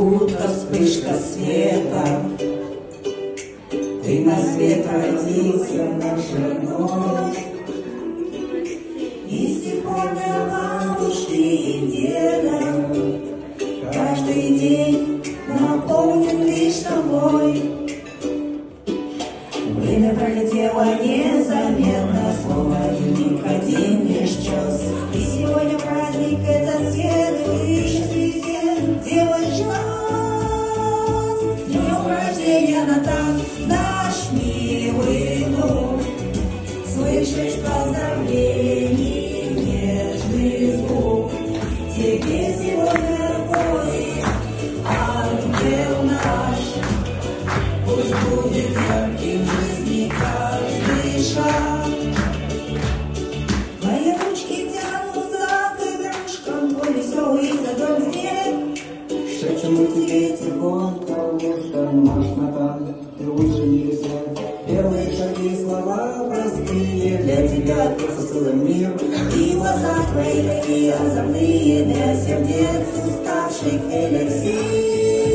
будто вспышка света. Ты на свет родился нашей ночь, и с тех пор для бабушки и деда каждый день наполнен лишь тобой. Время пролетело незаметно, словно миг один лишь час. И сегодня праздник — это следующий день, делаешь нас. С днем рождения, Натан, наш милый друг. Слышишь поздравления, нежный звук. Тебе сегодня будет ангел наш. Пусть будет ярким в жизни каждый шаг. Твои ручки тянутся к игрушкам, твой веселый задор снег. Шепчем мы тебе тихонько в ушко, наш Натан, ты лучше не свет. Первые шаги, слова простые, для тебя открылся целый мир. И глаза твои такие озорные, для сердец уставших эликсир.